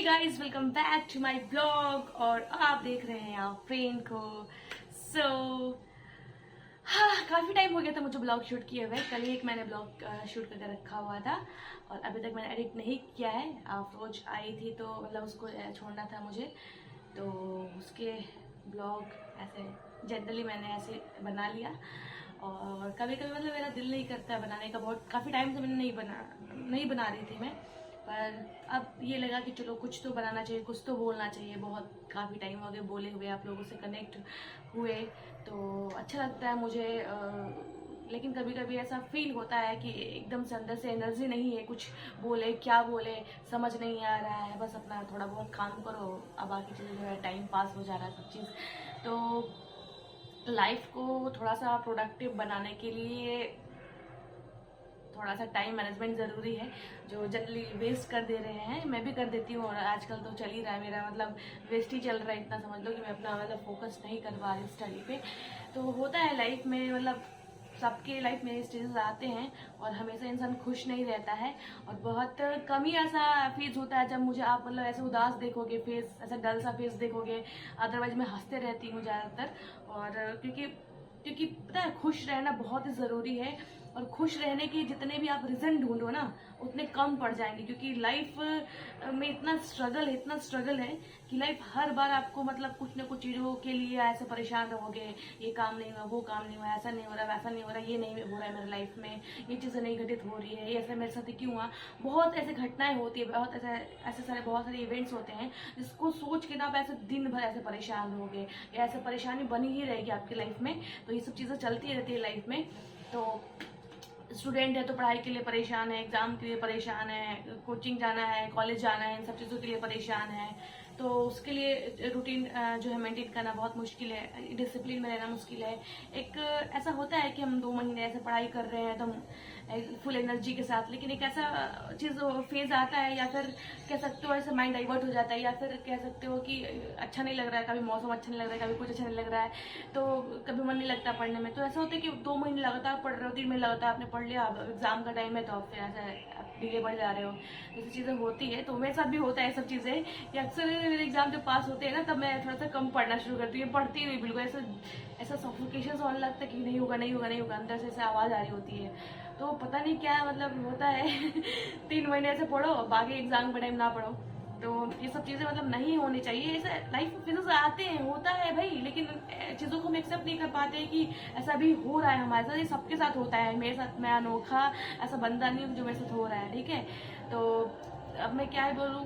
Guys, welcome back to my blog. और आप देख रहे हैं आप फ्रेंड को। हाँ, काफ़ी टाइम हो गया था मुझे ब्लॉग शूट किए हुए। कल ही एक मैंने ब्लॉग शूट करके रखा हुआ था और अभी तक मैंने एडिट नहीं किया है। अफरोज आई थी तो मतलब उसको छोड़ना था मुझे, तो उसके ब्लॉग ऐसे जनरली मैंने ऐसे बना लिया। और कभी कभी मतलब मेरा दिल नहीं करता बनाने का, बहुत काफ़ी टाइम से मैंने नहीं बना रही थी मैं। पर अब ये लगा कि चलो कुछ तो बनाना चाहिए, कुछ तो बोलना चाहिए। बहुत काफ़ी टाइम हो गए बोले हुए, आप लोगों से कनेक्ट हुए तो अच्छा लगता है मुझे। लेकिन कभी कभी ऐसा फील होता है कि एकदम से अंदर से एनर्जी नहीं है, कुछ बोले क्या बोले समझ नहीं आ रहा है। बस अपना थोड़ा बहुत काम करो, अब बाकी चीज़ें जो है टाइम पास हो जा रहा है सब चीज़। तो लाइफ को थोड़ा सा प्रोडक्टिव बनाने के लिए थोड़ा सा टाइम मैनेजमेंट ज़रूरी है, जो जनरली वेस्ट कर दे रहे हैं। मैं भी कर देती हूँ और आजकल तो चल ही रहा है मेरा, मतलब वेस्ट ही चल रहा है। इतना समझ लो कि मैं अपना मतलब फोकस नहीं कर पा रही स्टडी पे। तो होता है लाइफ में, मतलब सबके लाइफ में स्टेजेस आते हैं और हमेशा इंसान खुश नहीं रहता है। और बहुत कम ही ऐसा फेज होता है जब मुझे आप मतलब ऐसे उदास देखोगे, फेस ऐसा डल सा फेस देखोगे। अदरवाइज मैं हंसते रहती हूँ ज़्यादातर। और क्योंकि पता है खुश रहना बहुत ही ज़रूरी है। और खुश रहने के जितने भी आप रीज़न ढूंढो ना उतने कम पड़ जाएंगे, क्योंकि लाइफ में इतना स्ट्रगल है कि लाइफ हर बार आपको मतलब कुछ ना कुछ चीज़ों के लिए ऐसे परेशान रहोगे। ये काम नहीं हुआ, वो काम नहीं हुआ, ऐसा नहीं हो रहा, वैसा नहीं हो रहा, ये नहीं हो रहा है मेरे लाइफ में, ये चीज़ें नहीं घटित हो रही है, ये ऐसा मेरे साथ क्यों हुआ। बहुत ऐसे घटनाएं होती है, बहुत बहुत सारे इवेंट्स होते हैं जिसको सोच के ना आप ऐसे दिन भर ऐसे परेशान रहोगे या ऐसे परेशानी बनी ही रहेगी आपकी लाइफ में। तो ये सब चीज़ें चलती रहती है लाइफ में। तो स्टूडेंट है तो पढ़ाई के लिए परेशान है, एग्जाम के लिए परेशान है, कोचिंग जाना है, कॉलेज जाना है, इन सब चीज़ों के लिए परेशान है। तो उसके लिए रूटीन जो है मेंटेन करना बहुत मुश्किल है, डिसिप्लिन में रहना मुश्किल है। एक ऐसा होता है कि हम 2 महीने ऐसे पढ़ाई कर रहे हैं तो हम फुल एनर्जी के साथ, लेकिन एक ऐसा चीज़ फेज आता है या फिर कह सकते हो ऐसे माइंड डाइवर्ट हो जाता है, या फिर कह सकते हो कि अच्छा नहीं लग रहा है, कभी मौसम अच्छा नहीं लग रहा है, कभी कुछ अच्छा नहीं लग रहा है, तो कभी मन नहीं लगता पढ़ने में। तो ऐसा होता है कि 2 महीने लगातार पढ़ रहे हो, 3 महीने लगातार आपने पढ़ लिया, अब एग्जाम का टाइम है तो आप फिर ऐसा डिले बढ़ जा रहे हो। जैसी चीज़ें होती है, तो मेरे साथ भी होता है सब चीज़ें कि अक्सर मेरे एग्जाम जब पास होते हैं ना तब मैं थोड़ा सा कम पढ़ना शुरू करती हूँ, पढ़ती नहीं बिल्कुल। ऐसा सफोकेशन होने लगता है कि नहीं होगा नहीं होगा नहीं होगा, अंदर से ऐसे आवाज़ आ रही होती है। तो पता नहीं क्या मतलब होता है 3 महीने ऐसे पढ़ो, बाकी एग्जाम के टाइम ना पढ़ो। तो ये सब चीज़ें मतलब नहीं होनी चाहिए। ऐसे लाइफ में फिर आते हैं, होता है भाई, लेकिन चीज़ों को हम एक्सेप्ट नहीं कर पाते हैं कि ऐसा भी हो रहा है हमारे साथ। ये सबके साथ होता है, मेरे साथ मैं अनोखा ऐसा बंदा नहीं हूँ जो मेरे साथ हो रहा है, ठीक है। तो अब मैं क्या ही बोलूँ,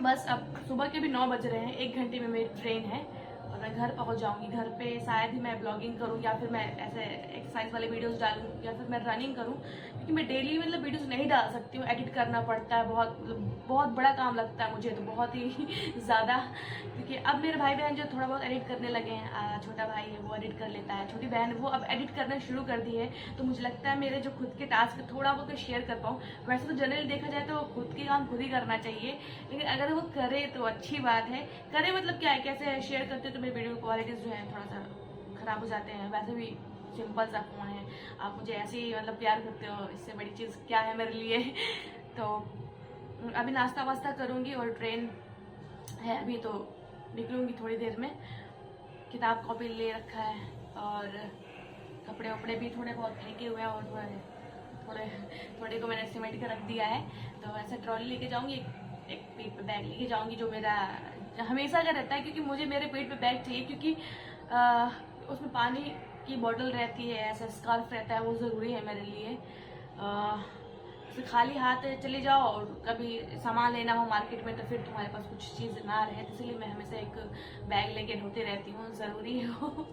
बस अब सुबह के भी 9 बज रहे हैं, 1 घंटे में मेरी ट्रेन है और मैं घर पहुंच जाऊंगी। घर पे शायद ही मैं ब्लॉगिंग करूं या फिर मैं ऐसे एक्सरसाइज वाले वीडियोस डालूं या फिर मैं रनिंग करूं, क्योंकि मैं डेली मतलब वीडियोस नहीं डाल सकती हूँ। एडिट करना पड़ता है, बहुत बड़ा काम लगता है मुझे तो, बहुत ही ज़्यादा। क्योंकि अब मेरे भाई बहन जो थोड़ा बहुत एडिट करने लगे हैं, छोटा भाई है वो एडिट कर लेता है, छोटी बहन वो अब एडिट करना शुरू कर दी है। तो मुझे लगता है मेरे जो खुद के टास्क थोड़ा बहुत शेयर कर पाऊँ। वैसे तो जनरली देखा जाए तो खुद के काम खुद ही करना चाहिए, लेकिन अगर वो करे तो अच्छी बात है। करे मतलब क्या है, कैसे शेयर करते हो तो मेरी वीडियो क्वालिटीज़ जो है थोड़ा सा ख़राब हो जाते हैं। वैसे भी सिंपल सा फ़ोन है, आप मुझे ऐसे ही मतलब प्यार करते हो, इससे बड़ी चीज़ क्या है मेरे लिए। तो अभी नाश्ता वास्ता करूँगी और ट्रेन है अभी, तो निकलूँगी थोड़ी देर में। किताब कॉपी ले रखा है और कपड़े वपड़े भी थोड़े बहुत फेंके हुए हैं और थोड़े को मैंने सिमेंट कर रख दिया है। तो ऐसे ट्रॉली लेके जाऊँगी, एक पेट पे बैग लेके जाऊँगी जो मेरा हमेशा का रहता है, क्योंकि मुझे मेरे पेट पे बैग चाहिए, क्योंकि उसमें पानी की बोतल रहती है, ऐसा स्कार्फ रहता है, वो ज़रूरी है मेरे लिए। खाली हाथ चले जाओ और कभी सामान लेना हो मार्केट में तो फिर तुम्हारे पास कुछ चीज़ ना रहे, तो इसलिए मैं हमेशा एक बैग लेके ढोती रहती हूँ, ज़रूरी है वो।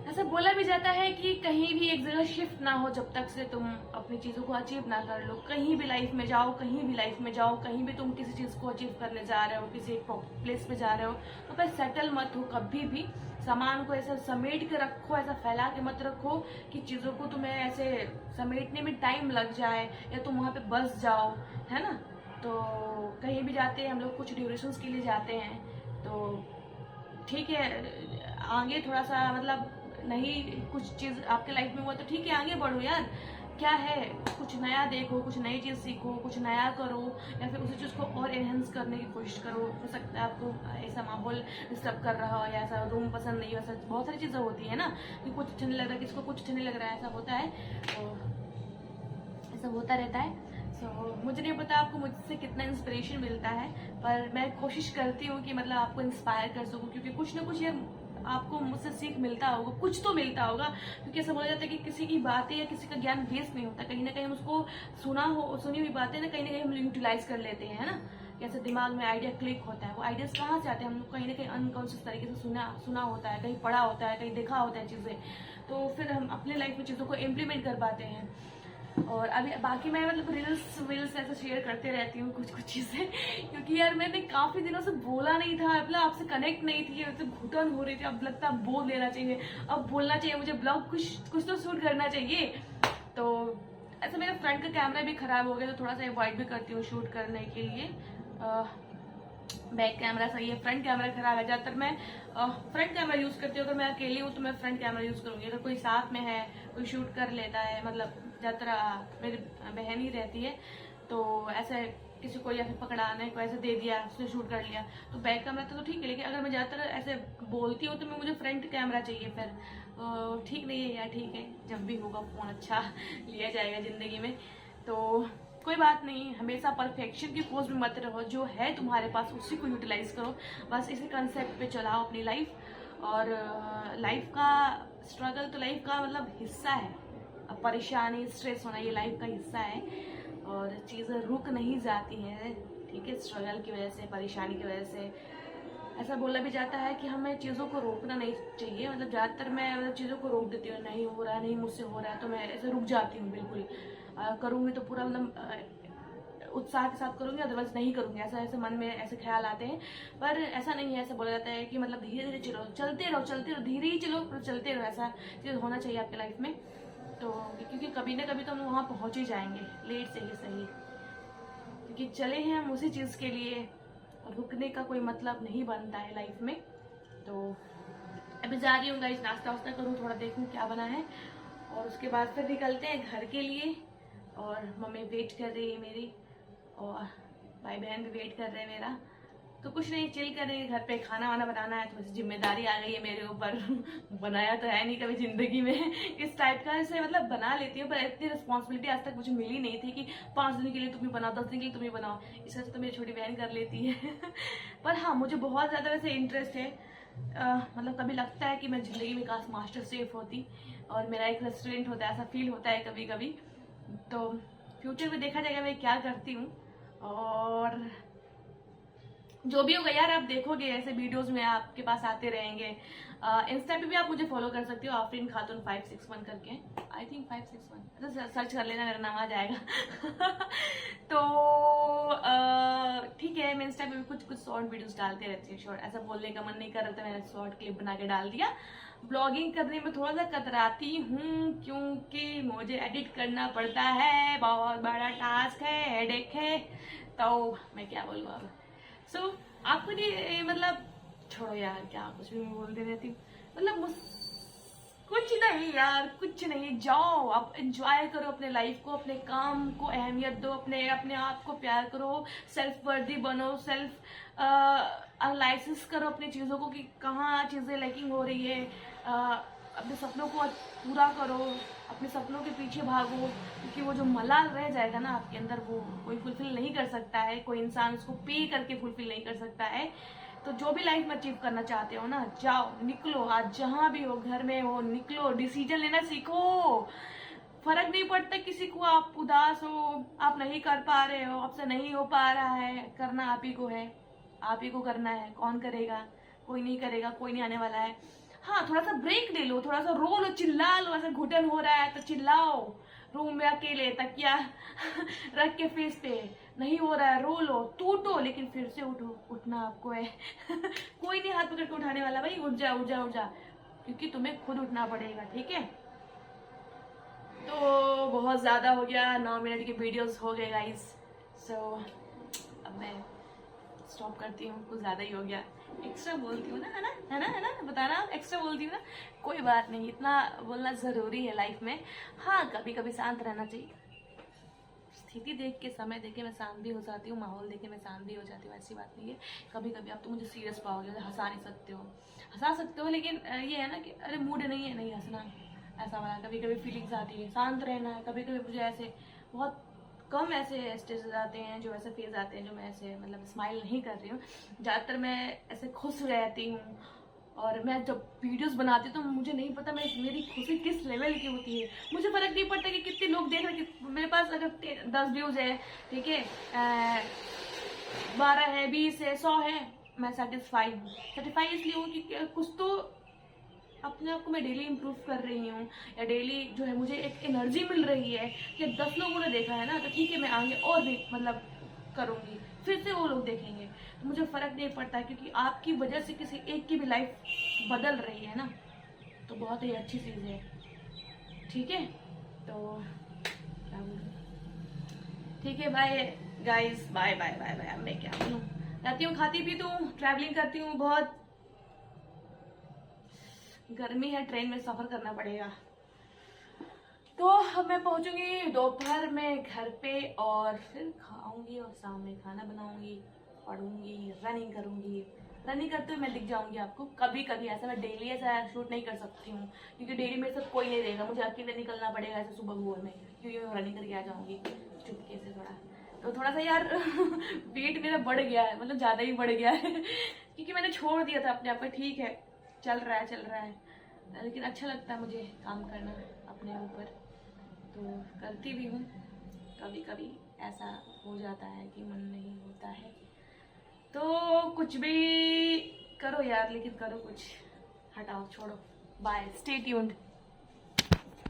ऐसा बोला भी जाता है कि कहीं भी एक जगह शिफ्ट ना हो जब तक से तुम अपनी चीज़ों को अचीव ना कर लो। कहीं भी लाइफ में जाओ, कहीं भी लाइफ में जाओ, कहीं भी तुम किसी चीज़ को अचीव करने जा रहे हो, किसी एक प्लेस पे जा रहे हो, तो फिर सेटल मत हो कभी भी। सामान को ऐसा समेट के रखो, ऐसा फैला के मत रखो कि चीज़ों को तुम्हें ऐसे समेटने में टाइम लग जाए या तुम वहाँ पे बस जाओ, है ना। तो कहीं भी जाते हैं हम लोग कुछ ड्यूरेशंस के लिए जाते हैं, तो ठीक है आगे थोड़ा सा मतलब नहीं कुछ चीज़ आपके लाइफ में हुआ तो ठीक है आगे बढ़ो यार, क्या है, कुछ नया देखो, कुछ नई चीज़ सीखो, कुछ नया करो, या फिर उसी चीज़ को और एनहेंस करने की कोशिश करो। हो सकता है आपको ऐसा माहौल डिस्टर्ब कर रहा हो या ऐसा रूम पसंद नहीं हो, ऐसा बहुत सारी चीज़ें होती है ना कि कुछ अच्छा नहीं लग रहा है, किसी को कुछ अच्छा नहीं लग रहा है, ऐसा होता है, तो ऐसा होता रहता है। मुझे नहीं पता आपको मुझसे कितना इंस्पिरेशन मिलता है, पर मैं कोशिश करती हूँ कि मतलब आपको इंस्पायर कर सकूँ, क्योंकि कुछ ना कुछ यार आपको मुझसे सीख मिलता होगा, कुछ तो मिलता होगा। क्योंकि ऐसा बोला जाता है कि किसी की बातें या किसी का ज्ञान वेस्ट नहीं होता, कहीं ना कहीं हम उसको सुनी हुई बातें ना कहीं हम यूटिलाइज कर लेते हैं, है ना। कैसे दिमाग में आइडिया क्लिक होता है, वो आइडियाज कहाँ से आते हैं, हम लोग कहीं ना कहीं अनकॉन्शियस तरीके से सुना होता है, कहीं पढ़ा होता है, कहीं देखा होता है चीज़ें, तो फिर हम अपने लाइफ में चीज़ों को इम्प्लीमेंट कर पाते हैं। और अभी बाकी मैं मतलब रील्स ऐसे शेयर करते रहती हूँ कुछ चीज़ें, क्योंकि यार मैंने काफ़ी दिनों से बोला नहीं था, मतलब आपसे कनेक्ट नहीं थी, तो घुटन हो रही थी, अब लगता है बोल लेना चाहिए, अब बोलना चाहिए मुझे, ब्लॉग कुछ तो शूट करना चाहिए। तो ऐसा मेरा फ्रंट का कैमरा भी ख़राब हो गया, तो थोड़ा सा अवॉइड भी करती हूँ शूट करने के लिए। बैक कैमरा सही है, फ्रंट कैमरा खराब है। ज़्यादातर मैं फ्रंट कैमरा यूज़ करती हूँ, अगर मैं अकेली हूँ तो मैं फ्रंट कैमरा यूज़ करूँगी, अगर कोई साथ में है, कोई शूट कर लेता है, मतलब ज़्यादातर मेरी बहन ही रहती है, तो ऐसे किसी को या फिर पकड़ाने को ऐसे दे दिया, उसने शूट कर लिया, तो बैक कैमरा तो ठीक है। लेकिन अगर मैं ज़्यादातर ऐसे बोलती हूँ तो मुझे फ्रंट कैमरा चाहिए फिर। ठीक नहीं है यार, ठीक है, जब भी होगा फ़ोन अच्छा लिया जाएगा ज़िंदगी में, तो कोई बात नहीं। हमेशा परफेक्शन की खोज में मत रहो, जो है तुम्हारे पास उसी को यूटिलाइज करो, बस इसी कंसेप्ट पे चलाओ अपनी लाइफ। और लाइफ का स्ट्रगल तो लाइफ का मतलब हिस्सा है, परेशानी स्ट्रेस होना ये लाइफ का हिस्सा है, और चीज़ें रुक नहीं जाती हैं, ठीक है। स्ट्रगल की वजह से, परेशानी की वजह से ऐसा बोला भी जाता है कि हमें चीज़ों को रोकना नहीं चाहिए, मतलब ज़्यादातर मैं मतलब चीज़ों को रोक देती हूँ, नहीं हो रहा है, नहीं मुझसे हो रहा है, तो मैं ऐसे रुक जाती हूँ बिल्कुल। करूँगी तो पूरा मतलब उत्साह के साथ करूँगी, अदरवाइज नहीं करूँगी, ऐसा मन में ऐसे ख्याल आते हैं। पर ऐसा नहीं है, ऐसा बोला जाता है कि मतलब धीरे धीरे चलो, चलते रहो, धीरे ही चलो पर चलते रहो, ऐसा चीज़ होना चाहिए आपकी लाइफ में। तो क्योंकि कभी ना कभी तो हम वहाँ पहुँच ही जाएंगे, लेट से ही सही, क्योंकि चले हैं हम उसी चीज़ के लिए, रुकने का कोई मतलब नहीं बनता है लाइफ में। तो अभी जा रही हूँ गाइस, नाश्ता वास्ता करूँ, थोड़ा देखूँ क्या बना है, और उसके बाद फिर निकलते हैं घर के लिए। और मम्मी वेट कर रही है मेरी, और भाई बहन भी वेट कर रहे हैं मेरा, तो कुछ नहीं, चिल करेंगे। घर पे खाना वाना बनाना है, तो जिम्मेदारी आ गई है मेरे ऊपर बनाया तो है नहीं कभी जिंदगी में इस टाइप का, ऐसे मतलब बना लेती हूँ, पर इतनी रिस्पॉन्सिबिलिटी आज तक मुझे मिली नहीं थी कि 5 दिन के लिए तुम ही बनाओ, 10 दिन के लिए तुम ही बनाओ, इस वजह से तो मेरी छोटी बहन कर लेती है पर हाँ, मुझे बहुत ज़्यादा वैसे इंटरेस्ट है, मतलब कभी लगता है कि मैं ज़िंदगी में काश मास्टर शेफ होती और मेरा एक रेस्टोरेंट होता है, ऐसा फील होता है कभी कभी। तो फ्यूचर में देखा जाएगा मैं क्या करती हूँ, और जो भी होगा यार आप देखोगे, ऐसे वीडियोस में आपके पास आते रहेंगे। इंस्टा पे भी आप मुझे फॉलो कर सकते हो, आफरीन खातून 561 करके, आई थिंक 561, सर्च कर लेना, मेरा नाम आ जाएगा तो ठीक है, मैं इंस्टा पे भी कुछ शॉर्ट वीडियोस डालते रहती हूँ। शॉर्ट ऐसा बोलने का मन नहीं कर रहा था, मैंने शॉर्ट क्लिप बना के डाल दिया। ब्लॉगिंग करने में थोड़ा सा कतराती हूँ, क्योंकि मुझे एडिट करना पड़ता है, बहुत बड़ा टास्क है, हेडेक है, तो मैं क्या बोलूँ अब। आपको नहीं मतलब छोड़ो यार, क्या कुछ भी बोलते रहती हूँ, मतलब कुछ नहीं यार, कुछ नहीं, जाओ आप एंजॉय करो अपने लाइफ को, अपने काम को अहमियत दो, अपने आप को प्यार करो, सेल्फ वर्दी बनो, सेल्फ एनालिसिस करो अपनी चीज़ों को कि कहाँ चीज़ें लैकिंग हो रही है, अपने सपनों को पूरा करो, अपने सपनों के पीछे भागो, क्योंकि वो जो मलाल रह जाएगा ना आपके अंदर, वो कोई फुलफिल नहीं कर सकता है, कोई इंसान उसको पे करके फुलफिल नहीं कर सकता है। तो जो भी लाइफ में अचीव करना चाहते हो ना, जाओ, निकलो, आज जहाँ भी हो, घर में हो, निकलो, डिसीजन लेना सीखो। फर्क नहीं पड़ता किसी को, आप उदास हो, आप नहीं कर पा रहे हो, आपसे नहीं हो पा रहा है, करना आप ही को है, आप ही को करना है, कौन करेगा, कोई नहीं करेगा, कोई नहीं आने वाला है। हाँ, थोड़ा सा ब्रेक ले लो, थोड़ा सा रो लो, चिल्ला लो, ऐसा घुटन हो रहा है तो चिल्लाओ, रूम में अकेले तकिया रख के फेस पे, नहीं हो रहा है रो लो, टूटो, लेकिन फिर से उठो, उठना आपको है कोई नहीं हाथ पकड़ के उठाने वाला, भाई उठ जा, उठ जा, उठ जा, क्योंकि तुम्हें खुद उठना पड़ेगा, ठीक है। तो बहुत ज़्यादा हो गया, 9 मिनट की वीडियोस हो गए गाइस। सो अब मैं स्टॉप करती हूँ, कुछ ज़्यादा ही हो गया, एक्स्ट्रा बोलती हूँ ना, है ना, है ना, है ना, बताना आप एक्स्ट्रा बोलती हूँ ना, कोई बात नहीं, इतना बोलना ज़रूरी है लाइफ में। हाँ, कभी कभी शांत रहना चाहिए, स्थिति देख के, समय देख के मैं शांत भी हो जाती हूँ, माहौल देख के मैं शांत भी हो जाती हूँ, ऐसी बात नहीं है। कभी कभी आप तो मुझे सीरियस पाओगे, हंसा नहीं सकते हो, हंसा सकते हो, लेकिन ये है ना कि अरे मूड नहीं है, नहीं हंसना, ऐसा वाला कभी कभी फीलिंग्स आती है, शांत रहना है। कभी कभी मुझे ऐसे बहुत कम ऐसे स्टेजेस आते हैं, जो ऐसे फेज आते हैं जो मैं ऐसे मतलब स्माइल नहीं कर रही हूँ, ज़्यादातर मैं ऐसे खुश रहती हूँ। और मैं जब वीडियोस बनाती हूँ तो मुझे नहीं पता मैं मेरी खुशी किस लेवल की होती है, मुझे फर्क नहीं पड़ता कि कितने लोग देख रहे हैं। मेरे पास अगर 10 व्यूज है, ठीक है, 12 है, 20 है, 100 है, मैं सेटिस्फाई हूँ। सेटिस्फाई इसलिए हूँ कि कुछ तो अपने आप को मैं डेली इम्प्रूव कर रही हूँ, या डेली जो है मुझे एक एनर्जी मिल रही है कि 10 लोगों ने देखा है ना, तो ठीक है मैं आगे और भी मतलब करूँगी, फिर से वो लोग देखेंगे, तो मुझे फ़र्क नहीं पड़ता, क्योंकि आपकी वजह से किसी एक की भी लाइफ बदल रही है ना, तो बहुत ही अच्छी चीज़ है, ठीक है। तो क्या बोलूं, ठीक है, bye guys, bye bye bye bye. अब मैं क्या बोलूँ, रहती हूँ, खाती पीती हूँ, ट्रैवलिंग करती हूँ, बहुत गर्मी है, ट्रेन में सफ़र करना पड़ेगा। तो अब मैं पहुंचूंगी दोपहर में घर पे, और फिर खाऊंगी और शाम में खाना बनाऊंगी, पढ़ूंगी, रनिंग करूंगी। रनिंग करते हुए मैं दिख जाऊंगी आपको कभी कभी, ऐसा मैं डेली ऐसा शूट नहीं कर सकती हूँ, क्योंकि डेली मेरे साथ कोई नहीं रहेगा, मुझे अकेले निकलना पड़ेगा ऐसे सुबह भोर में, क्योंकि मैं रनिंग करके आ जाऊंगी चुपके से थोड़ा। तो थोड़ा सा यार वेट मेरा बढ़ गया है, मतलब ज़्यादा ही बढ़ गया है क्योंकि मैंने छोड़ दिया था अपने आप पर, ठीक है चल रहा है चल रहा है, लेकिन अच्छा लगता है मुझे काम करना अपने ऊपर, तो करती भी हूँ। कभी कभी ऐसा हो जाता है कि मन नहीं होता है, तो कुछ भी करो यार, लेकिन करो कुछ, हटाओ छोड़ो, बाय, स्टे ट्यून्ड।